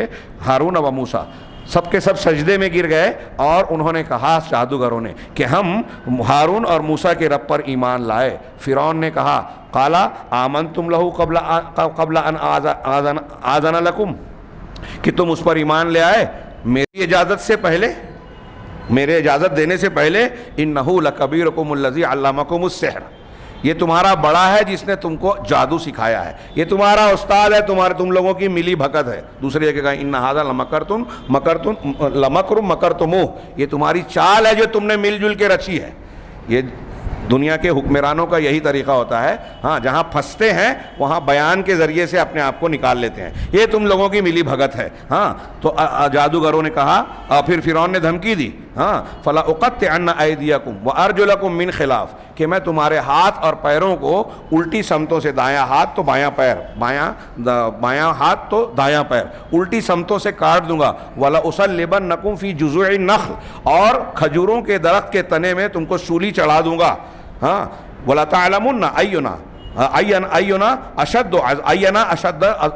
ہارون و موسیٰ، سب کے سب سجدے میں گر گئے، اور انہوں نے کہا جادوگروں نے کہ ہم ہارون اور موسیٰ کے رب پر ایمان لائے۔ فرعون نے کہا قالا آمنتم لہ قبل ان آذن لکم، کہ تم اس پر ایمان لے آئے میری اجازت سے پہلے، میرے اجازت دینے سے پہلے۔ انہ لکبیرکم الذی علمکم السحر، یہ تمہارا بڑا ہے جس نے تم کو جادو سکھایا ہے، یہ تمہارا استاد ہے، تم لوگوں کی ملی بھگت ہے۔ دوسری جگہ کہا ان ھذا لمکر مکرتموہ، یہ تمہاری چال ہے جو تم نے مل جل کے رچی ہے۔ یہ دنیا کے حکمرانوں کا یہی طریقہ ہوتا ہے، ہاں جہاں پھنستے ہیں وہاں بیان کے ذریعے سے اپنے آپ کو نکال لیتے ہیں، یہ تم لوگوں کی ملی بھگت ہے۔ ہاں تو جادوگروں نے کہا، پھر فرعون نے دھمکی دی، ہاں فلا اقطعن ایدیکم وارجلکم من خلاف، کہ میں تمہارے ہاتھ اور پیروں کو الٹی سمتوں سے، دایاں ہاتھ تو بایاں پیر، بایاں ہاتھ تو دایاں پیر، الٹی سمتوں سے کاٹ دوں گا۔ ولا اصلبنکم فی جذوع النخل، اور کھجوروں کے درخت کے تنے میں تم کو سولی چڑھا دوں گا۔ ہاں ولا تعلمن اینا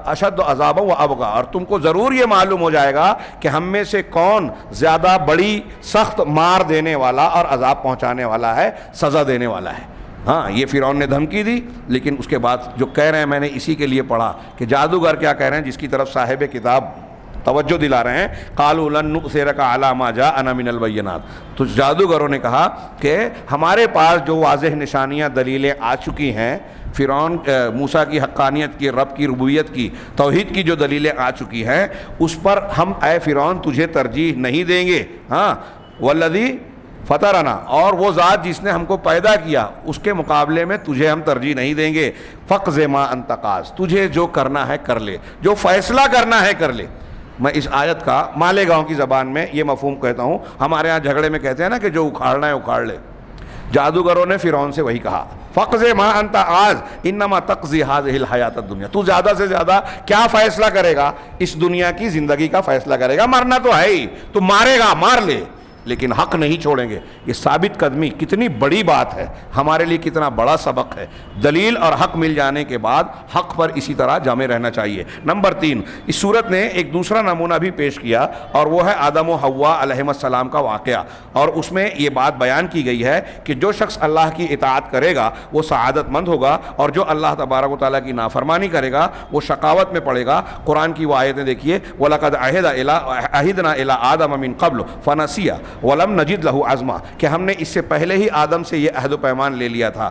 اشد عذابا و ابقا، اور تم کو ضرور یہ معلوم ہو جائے گا کہ ہم میں سے کون زیادہ بڑی سخت مار دینے والا اور عذاب پہنچانے والا ہے، سزا دینے والا ہے۔ ہاں یہ فرعون نے دھمکی دی، لیکن اس کے بعد جو کہہ رہے ہیں میں نے اسی کے لیے پڑھا کہ جادوگر کیا کہہ رہے ہیں، جس کی طرف صاحب کتاب توجہ دلا رہے ہیں، قالوا لن نؤثرک علی ما جاءنا من البینات، تو جادوگروں نے کہا کہ ہمارے پاس جو واضح نشانیاں، دلیلیں آ چکی ہیں، فرعون موسیٰ کی حقانیت کی، رب کی ربوبیت کی، توحید کی جو دلیلیں آ چکی ہیں، اس پر ہم اے فرعون تجھے ترجیح نہیں دیں گے۔ ہاں والذی فطرنا، اور وہ ذات جس نے ہم کو پیدا کیا اس کے مقابلے میں تجھے ہم ترجیح نہیں دیں گے۔ فقض ما انت قاض، تجھے جو کرنا ہے کر لے، جو فیصلہ کرنا ہے کر لے۔ میں اس آیت کا مالیگاؤں کی زبان میں یہ مفہوم کہتا ہوں، ہمارے ہاں جھگڑے میں کہتے ہیں نا کہ جو اکھاڑنا ہے اکھاڑ لے، جادوگروں نے فرعون سے وہی کہا، فقض ما انت قاض انما تقضی هذه الحیات الدنیا، تو زیادہ سے زیادہ کیا فیصلہ کرے گا، اس دنیا کی زندگی کا فیصلہ کرے گا، مرنا تو ہے ہی، تو مارے گا مار لے، لیکن حق نہیں چھوڑیں گے. یہ ثابت قدمی کتنی بڑی بات ہے, ہمارے لیے کتنا بڑا سبق ہے. دلیل اور حق مل جانے کے بعد حق پر اسی طرح جامع رہنا چاہیے. نمبر 3, اس صورت نے ایک دوسرا نمونہ بھی پیش کیا, اور وہ ہے آدم و حوا علیہ السلام کا واقعہ, اور اس میں یہ بات بیان کی گئی ہے کہ جو شخص اللہ کی اطاعت کرے گا وہ سعادت مند ہوگا, اور جو اللہ تبارک و تعالیٰ کی نافرمانی کرے گا وہ شقاوت میں پڑے گا. قرآن کی وہ آیتیں دیکھیے, وَلَقَدْ عَهِدْنَا إِلَىٰ آدَمَ مِن قَبْلُ فَنَسِيَ وَلَمْ نَجِدْ لَهُ عَزْمًا, کہ ہم نے اس سے پہلے ہی آدم سے یہ عہد و پیمان لے لیا تھا,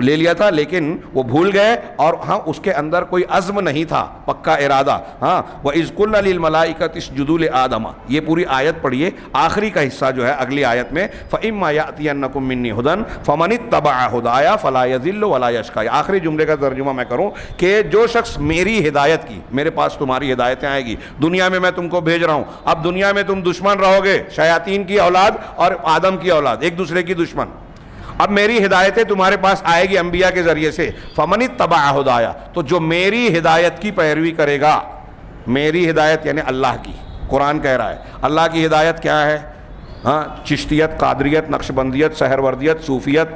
لے لیا تھا لیکن وہ بھول گئے, اور اس کے اندر کوئی عزم نہیں تھا, پکا ارادہ. وَإِذْ قُلْنَا لِلْمَلَائِكَةِ اسْجُدُوا لِآدَمَ, یہ پوری آیت پڑھیے, آخری کا حصہ جو ہے اگلی آیت میں فَإِمَّا يَأْتِيَنَّكُم مِّنِّي هُدًى فَمَنِ اتَّبَعَ هُدَايَ فَلَا يَضِلُّ وَلَا يَشْقَىٰ. آخری جملے کا ترجمہ میں کروں کہ جو شخص میری ہدایت کی, میرے پاس تمہاری ہدایتیں آئے گی, دنیا میں تم کو بھیج رہا ہوں, اب دنیا میں تم دشمن رہو گے, شیاطین کی اولاد اور آدم کی اولاد ایک دوسرے کی دشمن. اب میری ہدایتیں تمہارے پاس آئے گی انبیاء کے ذریعے سے, فمن اتبع ہدایا, تو جو میری ہدایت کی پیروی کرے گا, میری ہدایت یعنی اللہ کی, قرآن کہہ رہا ہے اللہ کی ہدایت کیا ہے, چشتیت, قادریت, نقشبندیت, سہروردیت, صوفیت,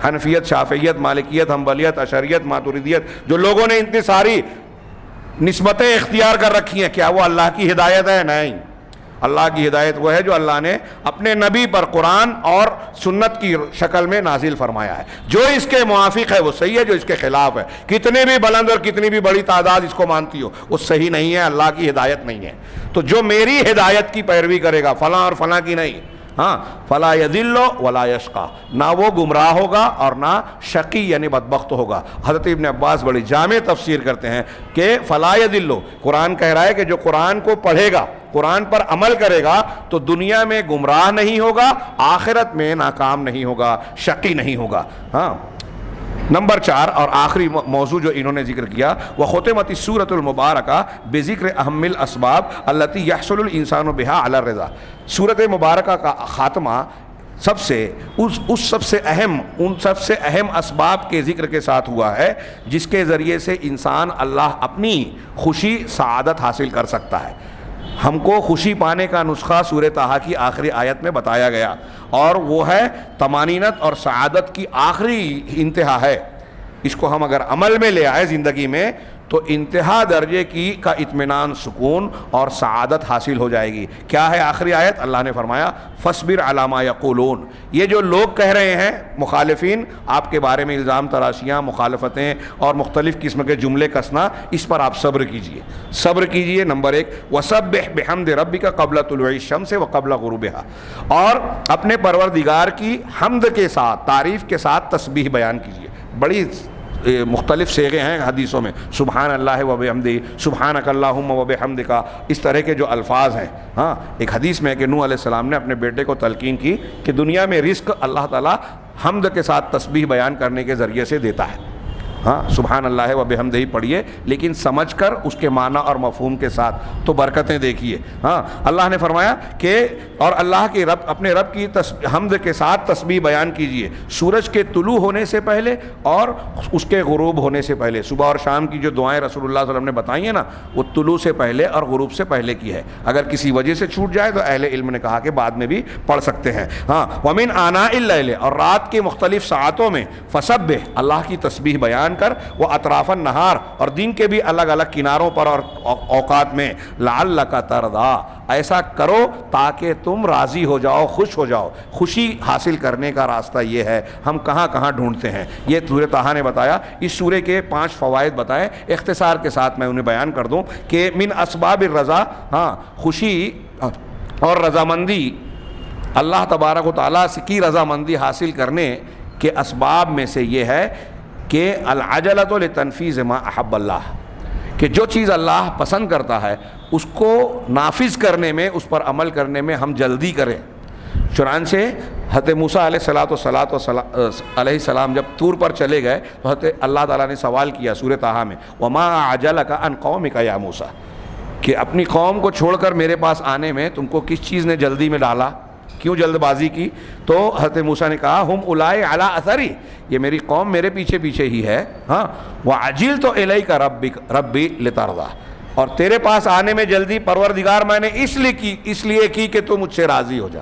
حنفیت, شافعیت, مالکیت, حنبلیت, اشعریت, ماتریدیت, جو لوگوں نے اتنی ساری نسبتیں اختیار کر رکھی ہیں, کیا وہ اللہ کی ہدایت ہے؟ نہیں. اللہ کی ہدایت وہ ہے جو اللہ نے اپنے نبی پر قرآن اور سنت کی شکل میں نازل فرمایا ہے. جو اس کے موافق ہے وہ صحیح ہے, جو اس کے خلاف ہے, کتنے بھی بلند اور کتنی بھی بڑی تعداد اس کو مانتی ہو, وہ صحیح نہیں ہے, اللہ کی ہدایت نہیں ہے. تو جو میری ہدایت کی پیروی کرے گا, فلاں اور فلاں کی نہیں, فلا یضل ولا یشقی, نہ وہ گمراہ ہوگا اور نہ شقی یعنی بدبخت ہوگا. حضرت ابن عباس بڑی جامع تفسیر کرتے ہیں کہ فلا یضل, قرآن کہہ رہا ہے کہ جو قرآن کو پڑھے گا, قرآن پر عمل کرے گا, تو دنیا میں گمراہ نہیں ہوگا, آخرت میں ناکام نہیں ہوگا, شقی نہیں ہوگا. نمبر 4 اور آخری موضوع جو انہوں نے ذکر کیا, وختمت السورۃ المبارکہ بذکر اہم الاسباب التي يحصل الانسان بها على الرضا. سورۃ مبارکہ کا خاتمہ سب سے اہم اسباب کے ذکر کے ساتھ ہوا ہے, جس کے ذریعے سے انسان اللہ اپنی خوشی, سعادت حاصل کر سکتا ہے. ہم کو خوشی پانے کا نسخہ سورہ طٰہٰ کی آخری آیت میں بتایا گیا, اور وہ ہے طمانینت اور سعادت کی آخری انتہا ہے. اس کو ہم اگر عمل میں لے آئے زندگی میں تو انتہا درجے کا اطمینان, سکون اور سعادت حاصل ہو جائے گی. کیا ہے آخری آیت؟ اللہ نے فرمایا فاصبر علی ما یقولون. یہ جو لوگ کہہ رہے ہیں مخالفین, آپ کے بارے میں الزام تراشیاں, مخالفتیں اور مختلف قسم کے جملے کسنا, اس پر آپ صبر کیجئے, صبر کیجئے. نمبر 1, وسبح بحمد ربک قبل طلوع الشمس وقبل غروبها, اور اپنے پروردگار کی حمد کے ساتھ, تعریف کے ساتھ تسبیح بیان کیجئے. بڑی مختلف صیغے ہیں حدیثوں میں, سبحان اللہ و بحمدہ, سبحانک اللہم و بحمدک, اس طرح کے جو الفاظ ہیں. ایک حدیث میں ہے کہ نوح علیہ السلام نے اپنے بیٹے کو تلقین کی کہ دنیا میں رزق اللہ تعالیٰ حمد کے ساتھ تسبیح بیان کرنے کے ذریعے سے دیتا ہے. سبحان اللہ و بحمدہ ہی پڑھیے, لیکن سمجھ کر اس کے معنی اور مفہوم کے ساتھ, تو برکتیں دیکھیے. اللہ نے فرمایا کہ اور اللہ کے رب, اپنے رب کی حمد کے ساتھ تسبیح بیان کیجئے سورج کے طلوع ہونے سے پہلے اور اس کے غروب ہونے سے پہلے. صبح اور شام کی جو دعائیں رسول اللہ صلی اللہ علیہ وسلم نے بتائی ہیں نا, وہ طلوع سے پہلے اور غروب سے پہلے کی ہے. اگر کسی وجہ سے چھوٹ جائے تو اہل علم نے کہا کہ بعد میں بھی پڑھ سکتے ہیں. ومن آناء اللیل, اور رات کے مختلف ساعتوں میں, فسبح, اللہ کی تسبیح بیان کر, وہ اطراف النہار, اور دن کے بھی الگ الگ کناروں پر اور اوقات میں, لعلک ترضی, ایسا کرو تاکہ تم راضی ہو جاؤ, خوش ہو جاؤ. خوشی حاصل کرنے کا راستہ یہ ہے. ہم کہاں کہاں ڈھونڈتے ہیں, یہ سورہ طٰہٰ نے بتایا. اس سورے کے 5 فوائد بتائے, اختصار کے ساتھ میں انہیں بیان کر دوں کہ من اسباب الرضا, خوشی اور رضامندی, اللہ تبارک و تعالیٰ کی رضامندی حاصل کرنے کے اسباب میں سے یہ ہے کہ العجلۃ لتنفیذ ما احب اللہ, کہ جو چیز اللہ پسند کرتا ہے اس کو نافذ کرنے میں, اس پر عمل کرنے میں ہم جلدی کریں. چنانچہ حضرت موسیٰ علیہ السلام جب طور پر چلے گئے تو حضرت اللہ تعالیٰ نے سوال کیا سورہ طٰہٰ میں, وما اعجلک عن قومک یا موسیٰ, کہ اپنی قوم کو چھوڑ کر میرے پاس آنے میں تم کو کس چیز نے جلدی میں ڈالا, کیوں جلد بازی کی؟ تو حضرت موسیٰ نے کہا ہم اولئک علی اثری, یہ میری قوم میرے پیچھے پیچھے ہی ہے. وعجلت الیک ربی لترضی, اور تیرے پاس آنے میں جلدی پروردگار میں نے اس لیے کی کہ تو مجھ سے راضی ہو جا.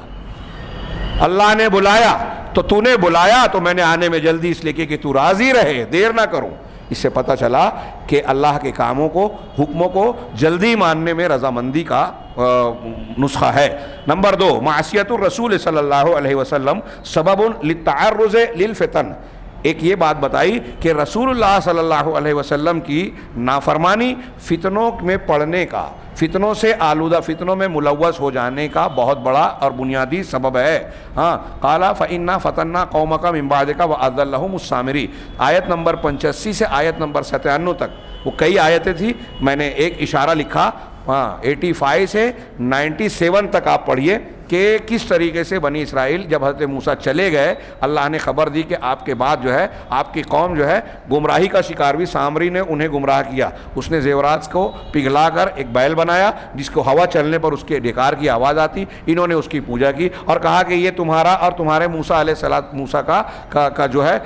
اللہ نے بلایا تو تو نے بلایا تو میں نے آنے میں جلدی اس لیے کی کہ تو راضی رہے, دیر نہ کروں. اس سے پتہ چلا کہ اللہ کے کاموں کو, حکموں کو جلدی ماننے میں رضامندی کا نسخہ ہے. نمبر 2, معصیت الرسول صلی اللہ علیہ وسلم سبب للتعرض للفتن. ایک یہ بات بتائی کہ رسول اللہ صلی اللہ علیہ وسلم کی نافرمانی فتنوں میں پڑنے کا, فتنوں سے آلودہ, فتنوں میں ملوث ہو جانے کا بہت بڑا اور بنیادی سبب ہے. ہاں, قال فإنا فتنا قومک من بعدک وأضلهم السامری. آیت نمبر 85 سے آیت نمبر 97 تک, وہ کئی آیتیں تھیں, میں نے ایک اشارہ لکھا. ہاں, 85 سے 97 تک آپ پڑھیے کہ کس طریقے سے بنی اسرائیل جب حضرت موسیٰ چلے گئے, اللہ نے خبر دی کہ آپ کے بعد جو ہے آپ کی قوم جو ہے گمراہی کا شکار ہوئی. سامری نے انہیں گمراہ کیا, اس نے زیورات کو پگھلا کر ایک بیل بنایا جس کو ہوا چلنے پر اس کے ڈھکار کی آواز آتی. انہوں نے اس کی پوجا کی اور کہا کہ یہ تمہارا اور تمہارے موسیٰ کا جو ہے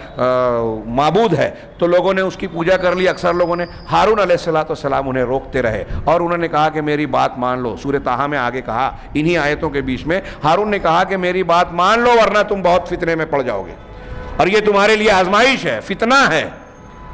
معبود ہے. تو لوگوں نے اس کی پوجا کر لی, اکثر لوگوں نے. ہارون علیہ السلام انہیں روکتے رہے اور انہوں نے کہا کہ میری بات مان لو. سورہ طٰہٰ میں آگے کہا, انہی آیتوں کے بیچ میں ہارون نے کہا کہ میری بات مان لو ورنہ تم بہت فتنے میں پڑ جاؤ گے, اور یہ تمہارے لیے آزمائش ہے, فتنہ ہے.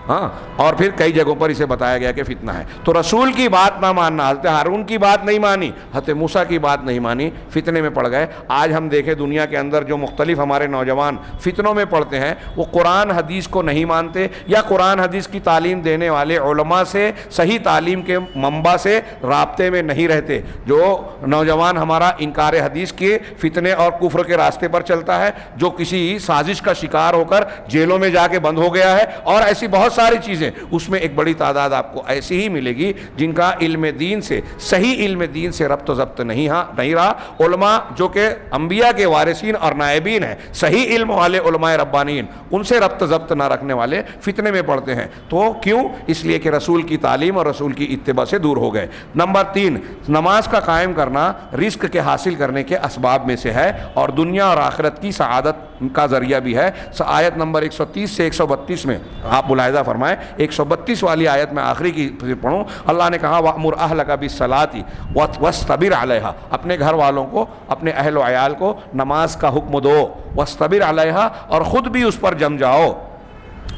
ہاں, اور پھر کئی جگہوں پر اسے بتایا گیا کہ فتنہ ہے. تو رسول کی بات نہ ماننا, حضرت ہارون کی بات نہیں مانی, حضرت موسیٰ کی بات نہیں مانی, فتنے میں پڑ گئے. آج ہم دیکھیں دنیا کے اندر جو مختلف ہمارے نوجوان فتنوں میں پڑتے ہیں, وہ قرآن حدیث کو نہیں مانتے یا قرآن حدیث کی تعلیم دینے والے علماء سے, صحیح تعلیم کے منبع سے رابطے میں نہیں رہتے. جو نوجوان ہمارا انکار حدیث کے فتنے اور کفر کے راستے پر چلتا ہے, جو کسی سازش کا شکار ہو کر جیلوں میں جا کے بند ہو گیا ہے, اور ایسی بہت ساری چیزیں, اس میں ایک بڑی تعداد آپ کو ایسی ہی ملے گی جن کا علم دین سے, صحیح علم دین سے ربط و ضبط نہیں رہا. علماء جو کہ انبیاء کے وارثین اور نائبین ہیں, صحیح علم والے علماء ربانیین, ان سے ربط ضبط نہ رکھنے والے فتنے میں پڑتے ہیں. تو کیوں؟ اس لیے کہ رسول کی تعلیم اور رسول کی اتباع سے دور ہو گئے. نمبر 3, نماز کا قائم کرنا رزق کے حاصل کرنے کے اسباب میں سے ہے اور دنیا اور آخرت کی سعادت کا ذریعہ بھی ہے. آیت نمبر 130 سے 132 میں آپ ملاحظہ فرمائیں, 132 والی آیت میں آخری کی پڑھوں. اللہ نے کہا وَأْمُرْ أَهْلَكَ بِالصَّلَاةِ وَاسْتَبِرْ عَلَيْهَا, اپنے گھر والوں کو, اپنے اہل و عیال کو نماز کا حکم دو. وَاسْتَبِرْ عَلَيْهَا, اور خود بھی اس پر جم جاؤ.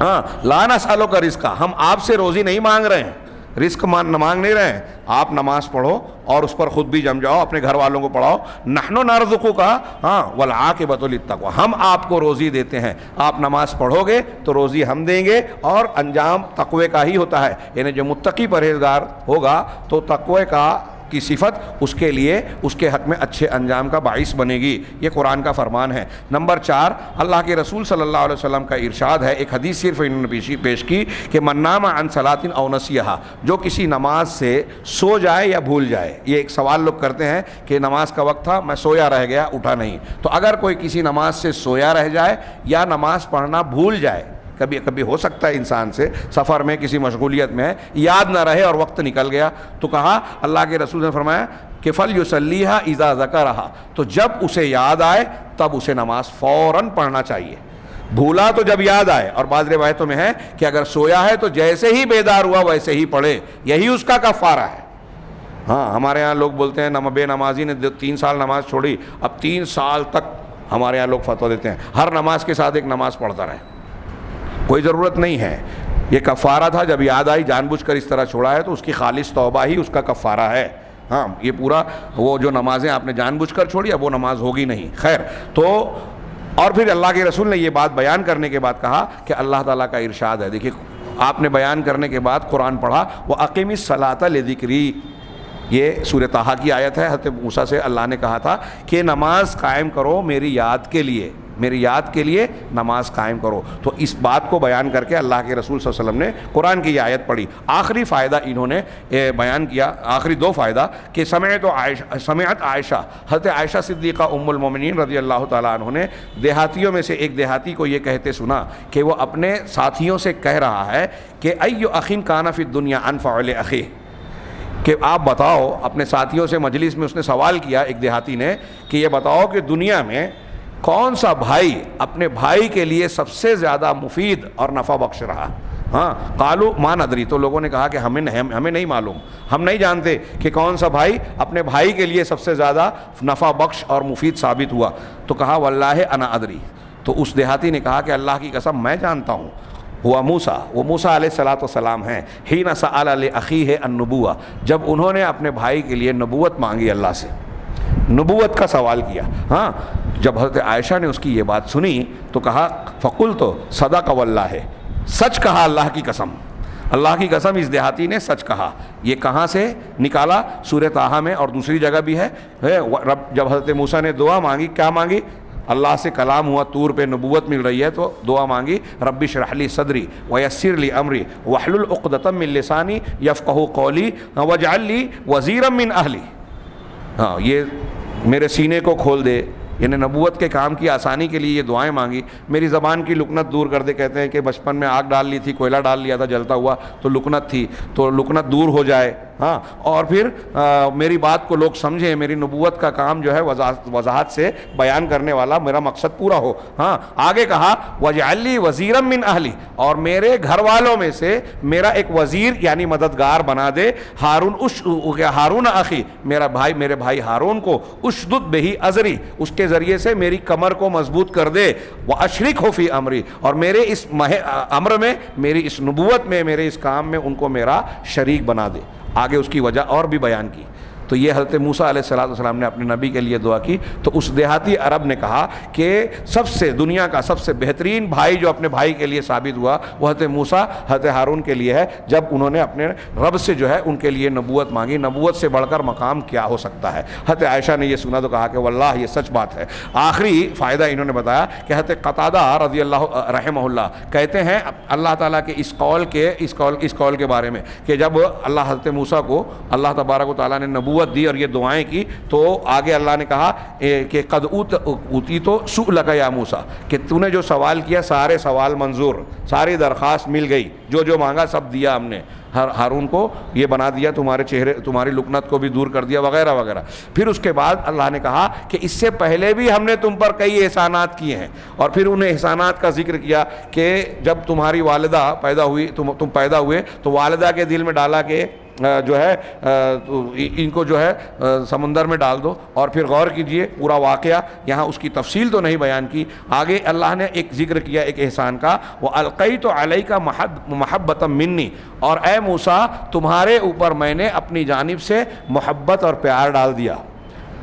ہاں, لَا نَسْأَلُكَ رِزْقًا, ہم آپ سے روزی نہیں مانگ رہے ہیں, رزق مانگ نہیں رہے ہیں. آپ نماز پڑھو اور اس پر خود بھی جم جاؤ, اپنے گھر والوں کو پڑھاؤ. نحن نرزقک, ہاں, والعاقبۃ للتقویٰ, ہم آپ کو روزی دیتے ہیں. آپ نماز پڑھو گے تو روزی ہم دیں گے, اور انجام تقوی کا ہی ہوتا ہے. یعنی جو متقی پرہیزگار ہوگا تو تقوی کی صفت اس کے لیے, اس کے حق میں اچھے انجام کا باعث بنے گی. یہ قرآن کا فرمان ہے. نمبر 4, اللہ کے رسول صلی اللہ علیہ وسلم کا ارشاد ہے, ایک حدیث صرف انہوں نے پیش کی کہ من نام عن صلاۃ او نسیہا, جو کسی نماز سے سو جائے یا بھول جائے. یہ ایک سوال لوگ کرتے ہیں کہ نماز کا وقت تھا, میں سویا رہ گیا, اٹھا نہیں. تو اگر کوئی کسی نماز سے سویا رہ جائے یا نماز پڑھنا بھول جائے, کبھی ہو سکتا ہے انسان سے سفر میں کسی مشغولیت میں ہے, یاد نہ رہے اور وقت نکل گیا, تو کہا اللہ کے رسول نے فرمایا کہ فَلْيُصَلِّيهَا إِذَا ذَكَرَهَا, تو جب اسے یاد آئے تب اسے نماز فوراً پڑھنا چاہیے. بھولا تو جب یاد آئے, اور بعض روایتوں میں ہے کہ اگر سویا ہے تو جیسے ہی بیدار ہوا ویسے ہی پڑھے, یہی اس کا کفارہ ہے. ہاں, ہمارے ہاں لوگ بولتے ہیں بے نمازی نے 3 سال نماز چھوڑی, اب 3 سال تک ہمارے ہاں لوگ فتویٰ دیتے ہیں ہر نماز کے ساتھ ایک نماز پڑھتا رہے. کوئی ضرورت نہیں ہے. یہ کفارہ تھا, جب یاد آئی جان بوجھ کر اس طرح چھوڑا ہے تو اس کی خالص توبہ ہی اس کا کفارہ ہے. ہاں, یہ پورا وہ جو نمازیں آپ نے جان بوجھ کر چھوڑی اب وہ نماز ہوگی نہیں. خیر, تو اور پھر اللہ کے رسول نے یہ بات بیان کرنے کے بعد کہا کہ اللہ تعالیٰ کا ارشاد ہے. دیکھیے, آپ نے بیان کرنے کے بعد قرآن پڑھا, وَأَقِمِ الصَّلَاةَ لِذِكْرِي, یہ سورہ طٰہٰ کی آیت ہے. حضرت موسیٰ سے اللہ نے کہا تھا کہ نماز قائم کرو میری یاد کے لیے, میری یاد کے لیے نماز قائم کرو. تو اس بات کو بیان کر کے اللہ کے رسول صلی اللہ علیہ وسلم نے قرآن کی یہ آیت پڑھی. آخری فائدہ انہوں نے بیان کیا, آخری 2 فائدہ, کہ سمعت عائشہ, حضرت عائشہ صدیقہ ام المومنین رضی اللہ تعالیٰ عنہ نے دیہاتیوں میں سے ایک دیہاتی کو یہ کہتے سنا کہ وہ اپنے ساتھیوں سے کہہ رہا ہے کہ ایُّ اخٍ کان فی الدنیا انفع لأخیہ, کہ آپ بتاؤ, اپنے ساتھیوں سے مجلس میں اس نے سوال کیا ایک دیہاتی نے کہ یہ بتاؤ کہ دنیا میں کون سا بھائی اپنے بھائی کے لیے سب سے زیادہ مفید اور نفع بخش رہا. ہاں قالوا ما ندری، تو لوگوں نے کہا کہ ہمیں نہیں معلوم، ہم نہیں جانتے کہ کون سا بھائی اپنے بھائی کے لیے سب سے زیادہ نفع بخش اور مفید ثابت ہوا. تو کہا واللہ انا ادری، تو اس دیہاتی نے کہا کہ اللہ کی قسم میں جانتا ہوں. ہوا موسیٰ، وہ موسیٰ علیہ الصلاۃ والسلام ہیں. حین سأل لأخیہ النبوہ، جب انہوں نے اپنے بھائی کے لیے نبوت مانگی، اللہ سے نبوت کا سوال کیا. ہاں جب حضرت عائشہ نے اس کی یہ بات سنی تو کہا فقلت صدق واللہ، سچ کہا اللہ کی قسم، اللہ کی قسم اس دیہاتی نے سچ کہا. یہ کہاں سے نکالا؟ سورہ طٰہٰ میں اور دوسری جگہ بھی ہے. جب حضرت موسیٰ نے دعا مانگی، کیا مانگی؟ اللہ سے کلام ہوا، طور پہ نبوت مل رہی ہے تو دعا مانگی رب اشرح لی صدری ویسر لی امری واحلل عقدۃ من لسانی یفقہوا قولی واجعل لی وزیرا من اہلی. ہاں یہ میرے سینے کو کھول دے، یعنی نبوت کے کام کی آسانی کے لیے یہ دعائیں مانگی. میری زبان کی لکنت دور کر دے. کہتے ہیں کہ بچپن میں آگ ڈال لی تھی، کوئلہ ڈال لیا تھا جلتا ہوا تو لکنت تھی، تو لکنت دور ہو جائے. ہاں اور پھر میری بات کو لوگ سمجھیں، میری نبوت کا کام جو ہے وضاحت سے بیان کرنے والا میرا مقصد پورا ہو. ہاں آگے کہا واجعل لی وزیرا من اہلی، اور میرے گھر والوں میں سے میرا ایک وزیر یعنی مددگار بنا دے. ہارون اخی، میرے بھائی ہارون کو اشدد بہ ازری، اس کے ذریعے سے میری کمر کو مضبوط کر دے. واشرکہ فی امری، اور میرے اس امر میں، میری اس نبوت میں، میرے اس کام میں ان کو میرا شریک بنا دے. آگے اس کی وجہ اور بھی بیان کی. تو یہ حضرت موسیٰ علیہ السلام نے اپنے نبی کے لیے دعا کی. تو اس دیہاتی عرب نے کہا کہ سب سے دنیا کا سب سے بہترین بھائی جو اپنے بھائی کے لیے ثابت ہوا وہ حضرت موسیٰ حضرت ہارون کے لیے ہے، جب انہوں نے اپنے رب سے جو ہے ان کے لیے نبوت مانگی. نبوت سے بڑھ کر مقام کیا ہو سکتا ہے؟ حضرت عائشہ نے یہ سنا تو کہا کہ واللہ یہ سچ بات ہے. آخری فائدہ انہوں نے بتایا کہ حضرت قتادہ رضی اللہ رحمہ اللہ کہتے ہیں اللہ تعالیٰ کے اس قول کے بارے میں کہ جب اللہ حضرت موسیٰ کو اللہ تبارک و تعالیٰ نے نبوت دی اور یہ دعائیں کی تو آگے اللہ نے کہا کہ قد اوتی تو سؤلک یا موسیٰ، کہ تو نے جو سوال کیا سارے سوال منظور، ساری درخواست مل گئی، جو مانگا سب دیا ہم نے. ہارون کو یہ بنا دیا، تمہاری لکنت کو بھی دور کر دیا وغیرہ وغیرہ. پھر اس کے بعد اللہ نے کہا کہ اس سے پہلے بھی ہم نے تم پر کئی احسانات کیے ہیں، اور پھر انہیں احسانات کا ذکر کیا کہ جب تمہاری والدہ پیدا ہوئی، تم پیدا ہوئے تو والدہ کے دل میں ڈالا کہ جو ہے ان کو جو ہے سمندر میں ڈال دو. اور پھر غور کیجئے پورا واقعہ، یہاں اس کی تفصیل تو نہیں بیان کی. آگے اللہ نے ایک ذکر کیا ایک احسان کا، وَأَلْقَيْتُ عَلَيْكَ مَحَبَّةً مِّنِّي، اور اے موسیٰ تمہارے اوپر میں نے اپنی جانب سے محبت اور پیار ڈال دیا.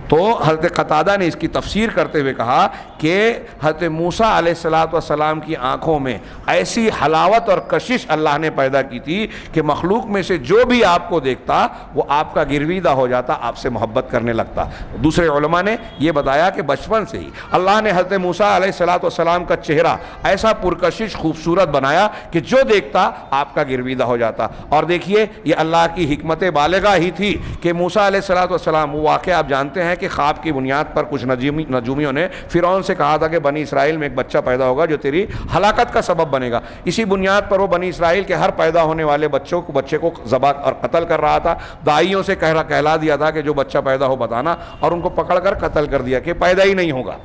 تو حضرت قتادہ نے اس کی تفسیر کرتے ہوئے کہا کہ حضرت موسیٰ علیہ السلام کی آنکھوں میں ایسی حلاوت اور کشش اللہ نے پیدا کی تھی کہ مخلوق میں سے جو بھی آپ کو دیکھتا وہ آپ کا گرویدہ ہو جاتا، آپ سے محبت کرنے لگتا. دوسرے علماء نے یہ بتایا کہ بچپن سے ہی اللہ نے حضرت موسیٰ علیہ السلام کا چہرہ ایسا پرکشش خوبصورت بنایا کہ جو دیکھتا آپ کا گرویدہ ہو جاتا. اور دیکھیے یہ اللہ کی حکمت بالغہ ہی تھی کہ موسیٰ علیہ السلام، وہ واقعہ آپ جانتے ہیں کہ خواب کی بنیاد پر کچھ نجومیوں نے فرعون سے کہا تھا کہ بنی اسرائیل میں ایک بچہ پیدا ہوگا جو تیری ہلاکت کا سبب بنے گا. اسی بنیاد پر وہ بنی اسرائیل کے ہر پیدا ہونے والے بچے کو ذبح اور قتل کر رہا تھا. دائیوں سے کہلا دیا تھا کہ جو بچہ پیدا ہو بتانا، اور ان کو پکڑ کر قتل کر دیا کہ پیدا ہی نہیں ہوگا.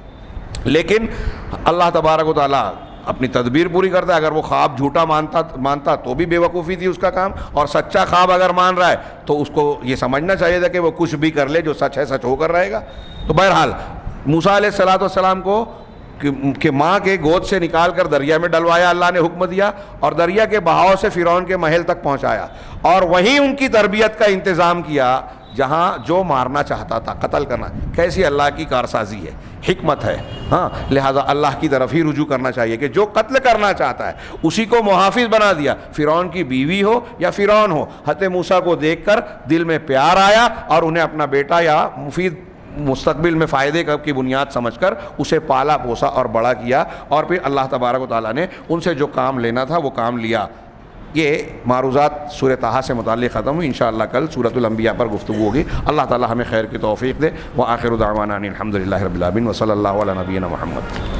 لیکن اللہ تبارک و تعالیٰ اپنی تدبیر پوری کرتا ہے. اگر وہ خواب جھوٹا مانتا تو بھی بے وقوفی تھی اس کا کام، اور سچا خواب اگر مان رہا ہے تو اس کو یہ سمجھنا چاہیے تھا کہ وہ کچھ بھی کر لے، جو سچ ہے سچ ہو کر رہے گا. تو بہرحال موسیٰ علیہ السلام کو کہ ماں کے گود سے نکال کر دریا میں ڈلوایا، اللہ نے حکم دیا، اور دریا کے بہاؤ سے فرعون کے محل تک پہنچایا، اور وہیں ان کی تربیت کا انتظام کیا جہاں جو مارنا چاہتا تھا، قتل کرنا. کیسی اللہ کی کارسازی ہے، حکمت ہے. ہاں لہٰذا اللہ کی طرف ہی رجوع کرنا چاہیے کہ جو قتل کرنا چاہتا ہے اسی کو محافظ بنا دیا. فرعون کی بیوی ہو یا فرعون ہو، حضرت موسیٰ کو دیکھ کر دل میں پیار آیا اور انہیں اپنا بیٹا یا مفید مستقبل میں فائدے کی بنیاد سمجھ کر اسے پالا پوسا اور بڑا کیا. اور پھر اللہ تبارک و تعالیٰ نے ان سے جو کام لینا تھا وہ کام لیا. یہ معروضات سورہ طٰہٰ سے متعلق ختم ہوئی. انشاءاللہ کل سورۃ الانبیاء پر گفتگو ہوگی. اللہ تعالیٰ ہمیں خیر کی توفیق دے. وآخر دعوانا ان الحمد للہ رب العالمین وصلی اللہ علی نبینا محمد.